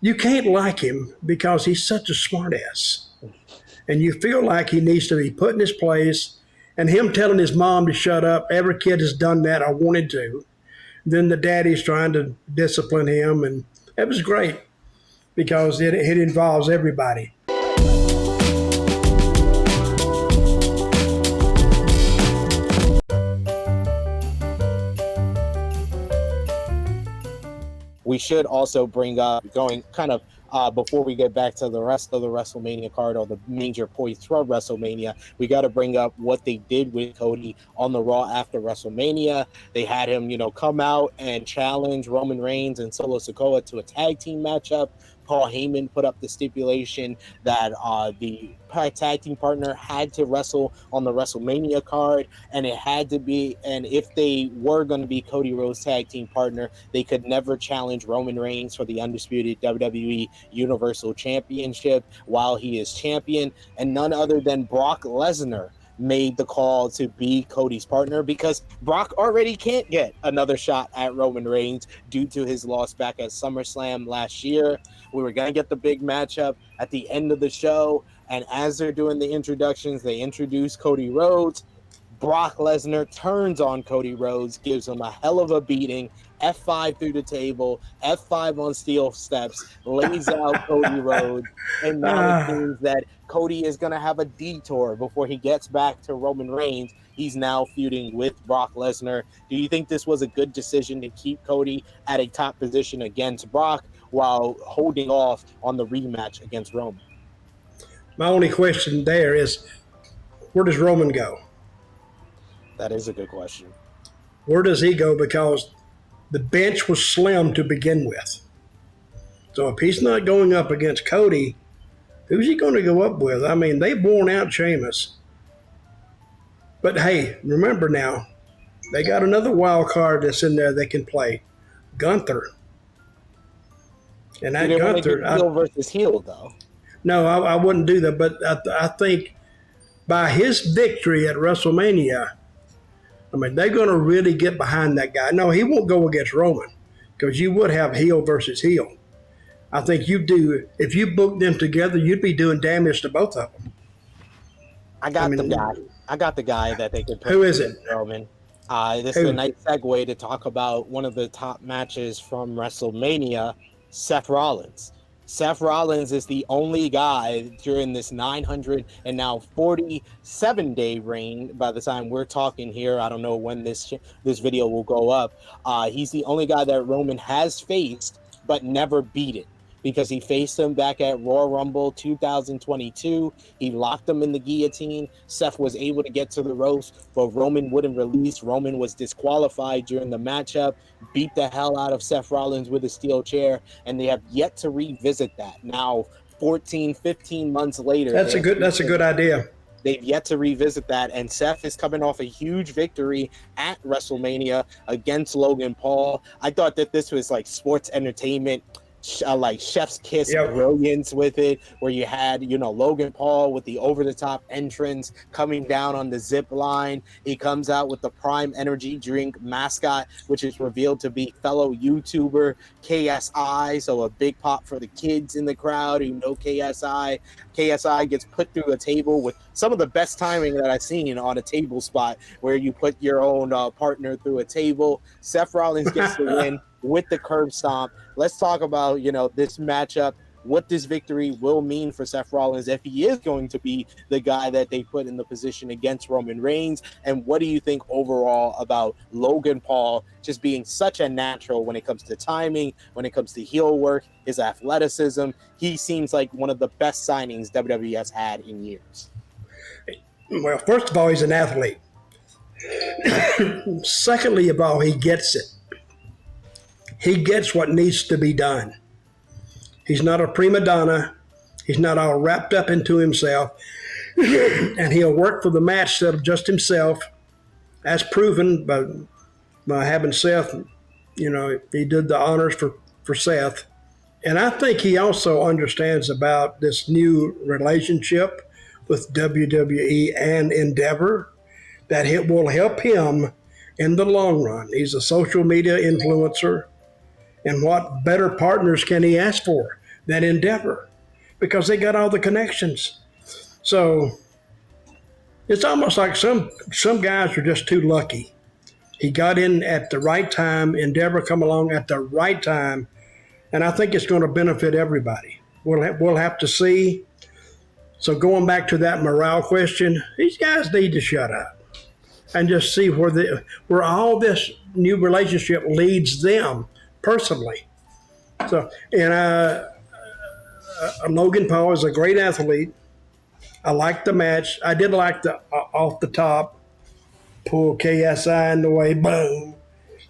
you can't like him because he's such a smartass. And you feel like he needs to be put in his place. And him telling his mom to shut up, every kid has done that or wanted to. Then the daddy's trying to discipline him. And it was great because it involves everybody. We should also bring up, going kind of before we get back to the rest of the WrestleMania card or the major points from WrestleMania, we got to bring up what they did with Cody on the Raw after WrestleMania. They had him, come out and challenge Roman Reigns and Solo Sikoa to a tag team matchup. Paul Heyman put up the stipulation that the tag team partner had to wrestle on the WrestleMania card, and it had to be, and if they were going to be Cody Rhodes' tag team partner, they could never challenge Roman Reigns for the undisputed WWE Universal Championship while he is champion, and none other than Brock Lesnar made the call to be Cody's partner because Brock already can't get another shot at Roman Reigns due to his loss back at SummerSlam last year. We were going to get the big matchup at the end of the show, and as they're doing the introductions, they introduce Cody Rhodes. Brock Lesnar turns on Cody Rhodes, gives him a hell of a beating, F5 through the table, F5 on steel steps, lays out Cody Rhodes, and now it seems that Cody is going to have a detour before he gets back to Roman Reigns. He's now feuding with Brock Lesnar. Do you think this was a good decision to keep Cody at a top position against Brock while holding off on the rematch against Roman? My only question there is, where does Roman go? That is a good question. Where does he go? Because the bench was slim to begin with. So if he's not going up against Cody, who's he going to go up with? I mean, they've worn out Sheamus. But hey, remember now, they got another wild card that's in there they can play. Gunther. And that Gunther. Heel versus heel, though. No, I wouldn't do that. But I think by his victory at WrestleMania, I mean, they're going to really get behind that guy. No, he won't go against Roman because you would have heel versus heel. I think you do. If you book them together, you'd be doing damage to both of them. I got the guy that they could put. Who is it? Roman. This is a nice segue to talk about one of the top matches from WrestleMania, Seth Rollins. Seth Rollins is the only guy during this 947-day reign. By the time we're talking here, I don't know when this video will go up. He's the only guy that Roman has faced but never beaten, because he faced him back at Royal Rumble 2022. He locked him in the guillotine. Seth was able to get to the ropes, but Roman wouldn't release. Roman was disqualified during the matchup, beat the hell out of Seth Rollins with a steel chair, and they have yet to revisit that. Now, 14, 15 months later. That's a good idea. They've yet to revisit that, and Seth is coming off a huge victory at WrestleMania against Logan Paul. I thought that this was like sports entertainment, like chef's kiss brilliance with it, where you had, Logan Paul with the over-the-top entrance coming down on the zip line. He comes out with the Prime Energy drink mascot, which is revealed to be fellow YouTuber KSI, so a big pop for the kids in the crowd who know KSI. KSI gets put through a table with some of the best timing that I've seen on a table spot, where you put your own partner through a table. Seth Rollins gets the win with the curb stomp. Let's talk about, this matchup, what this victory will mean for Seth Rollins if he is going to be the guy that they put in the position against Roman Reigns. And what do you think overall about Logan Paul just being such a natural when it comes to timing, when it comes to heel work, his athleticism? He seems like one of the best signings WWE has had in years. Well, first of all, he's an athlete. Secondly of all, he gets it. He gets what needs to be done. He's not a prima donna. He's not all wrapped up into himself. And he'll work for the match instead of just himself, as proven by having Seth. He did the honors for Seth. And I think he also understands about this new relationship with WWE and Endeavor, that it will help him in the long run. He's a social media influencer. And what better partners can he ask for than Endeavor because they got all the connections. So it's almost like some guys are just too lucky. He got in at the right time. Endeavor come along at the right time, and I think it's going to benefit everybody. We'll have to see. So going back to that morale question, these guys need to shut up and just see where all this new relationship leads them personally. So, and Logan Paul is a great athlete. I liked the match. I did like the off the top pull KSI in the way, boom.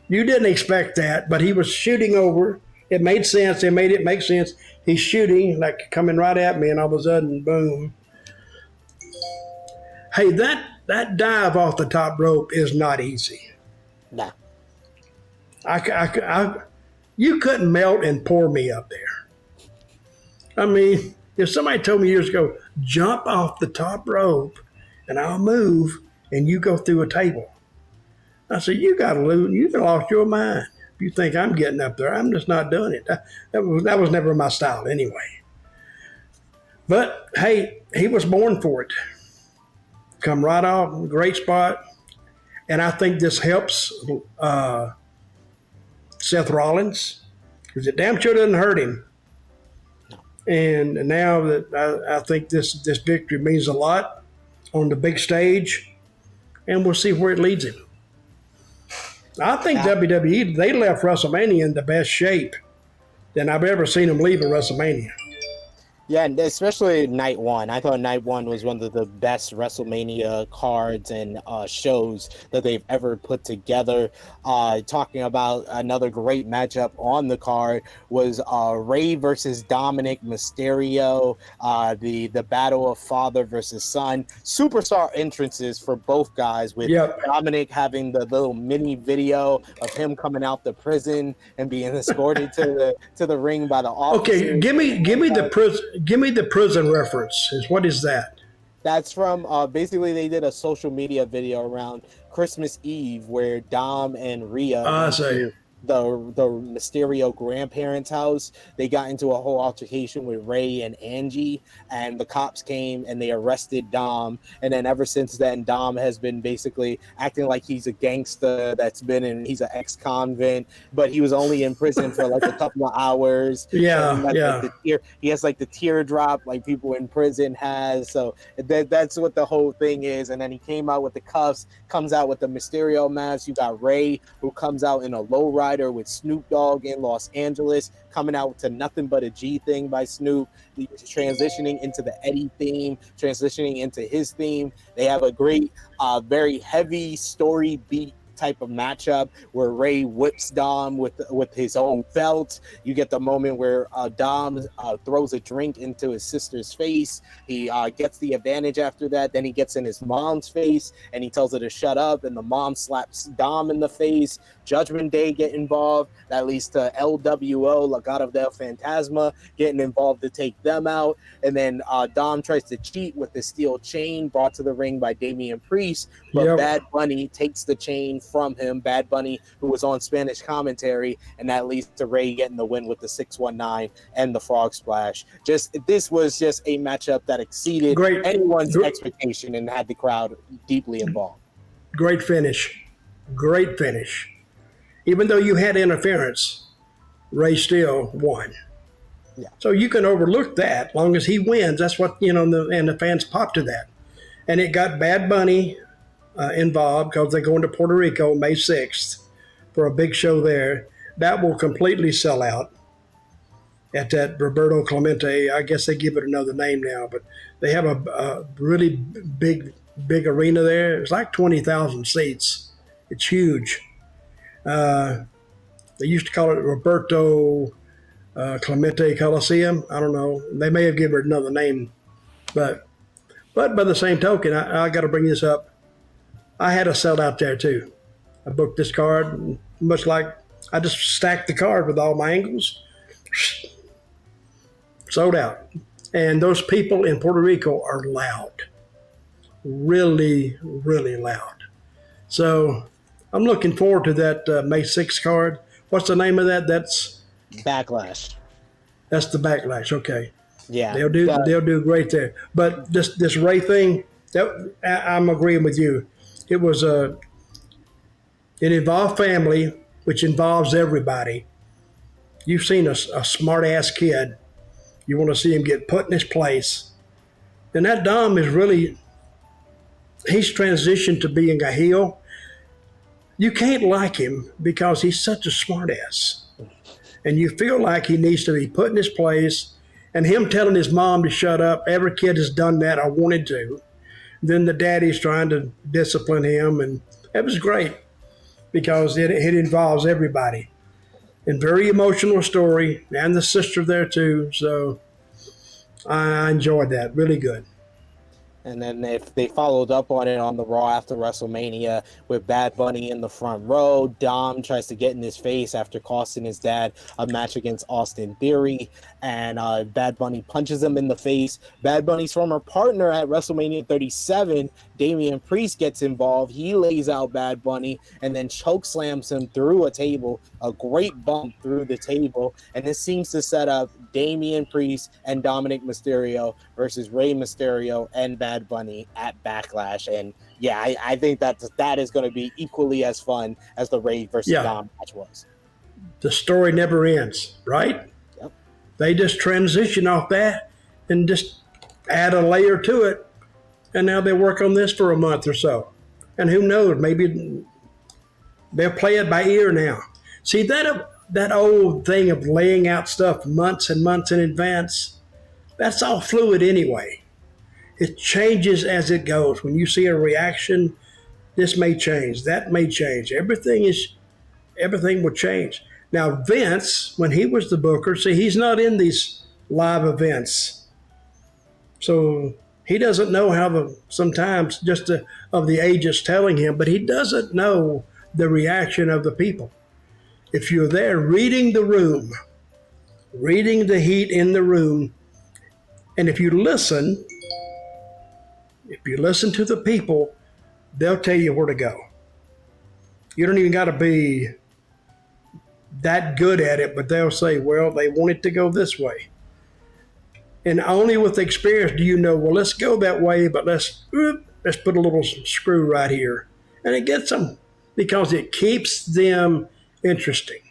You didn't expect that, but he was shooting over. It made sense. They made it make sense. He's shooting, like coming right at me, and all of a sudden, boom. Hey, that dive off the top rope is not easy. Nah. You couldn't melt and pour me up there. I mean, if somebody told me years ago, jump off the top rope and I'll move and you go through a table, I said, you got to lose. You've lost your mind. If you think I'm getting up there, I'm just not doing it. That was never my style anyway. But, hey, he was born for it. Come right off, great spot. And I think this helps Seth Rollins because it damn sure doesn't hurt him. And now that I think this victory means a lot on the big stage, and we'll see where it leads him. I think WWE, they left WrestleMania in the best shape than I've ever seen them leave a WrestleMania. Yeah, and especially night one. I thought night one was one of the best WrestleMania cards and shows that they've ever put together. Talking about another great matchup on the card was Rey versus Dominic Mysterio, the battle of father versus son. Superstar entrances for both guys, with Dominik having the little mini video of him coming out the prison and being escorted to the ring by the officers. Okay, give me the prison reference. What is that? That's from basically they did a social media video around Christmas Eve where Dom and Rhea the Mysterio grandparents' house. They got into a whole altercation with Rey and Angie, and the cops came and they arrested Dom. And then ever since then, Dom has been basically acting like he's a gangster he's an ex-convict, but he was only in prison for like a couple of hours. He has like the teardrop like people in prison has. So that's what the whole thing is. And then he came out with the cuffs, comes out with the Mysterio mask. You got Rey, who comes out in a lowrider with Snoop Dogg in Los Angeles, coming out to Nothing But a G thing by Snoop, transitioning into the Eddie theme, transitioning into his theme. They have a great, very heavy story beat type of matchup where Rey whips Dom with his own belt. You get the moment where Dom throws a drink into his sister's face. He gets the advantage after that. Then he gets in his mom's face and he tells her to shut up, and the mom slaps Dom in the face. Judgment Day get involved. That leads to LWO, Legado del Fantasma, getting involved to take them out. And then Dom tries to cheat with the steel chain brought to the ring by Damien Priest, but Bad Bunny takes the chain from him. Bad Bunny, who was on Spanish commentary, and that leads to Rey getting the win with the 619 and the frog splash. This was just a matchup that exceeded anyone's expectation and had the crowd deeply involved. Great finish. Even though you had interference, Rey still won. Yeah. So you can overlook that as long as he wins. That's what, and the fans pop to that. And it got Bad Bunny involved because they're going to Puerto Rico May 6th for a big show there. That will completely sell out at that Roberto Clemente. I guess they give it another name now, but they have a really big arena there. It's like 20,000 seats. It's huge. They used to call it Roberto Clemente Coliseum. I don't know. They may have given it another name, but by the same token, I got to bring this up. I had a sell out there too. I booked this card, much like I just stacked the card with all my angles. Sold out. And those people in Puerto Rico are loud. Really, really loud. So I'm looking forward to that May 6th card. What's the name of that? That's Backlash. That's the Backlash. Okay, Yeah, they'll do great there. But this Ray thing, I'm agreeing with you. It was it involved family, which involves everybody. You've seen a smart ass kid. You want to see him get put in his place. And that Dom is really, he's transitioned to being a heel. You can't like him because he's such a smart ass. And you feel like he needs to be put in his place. And him telling his mom to shut up, every kid has done that or wanted to. Then the daddy's trying to discipline him. And it was great because it involves everybody. And very emotional story. And the sister there too. So I enjoyed that. Really good. And then if they followed up on it on the Raw after WrestleMania with Bad Bunny in the front row, Dom tries to get in his face after costing his dad a match against Austin Theory, and Bad Bunny punches him in the face. Bad Bunny's former partner at WrestleMania 37, Damien Priest, gets involved. He lays out Bad Bunny and then choke slams him through a table, a great bump through the table, and this seems to set up Damien Priest and Dominic Mysterio versus Rey Mysterio and Bad Bunny at Backlash. And yeah, I think that is going to be equally as fun as the Rey versus Dom match was. The story never ends, right? Yep. They just transition off that and just add a layer to it. And now they work on this for a month or so. And who knows, maybe they'll play it by ear now. See, that old thing of laying out stuff months and months in advance, that's all fluid anyway. It changes as it goes. When you see a reaction, this may change, that may change. Everything will change. Now, Vince, when he was the booker, see, he's not in these live events. So he doesn't know how sometimes just of the agents telling him, but he doesn't know the reaction of the people. If you're there reading the room, reading the heat in the room, and if you listen to the people, they'll tell you where to go. You don't even got to be that good at it, but they'll say, well, they want it to go this way. And only with experience do you know, well, let's go that way, but let's put a little screw right here. And it gets them because it keeps them interesting.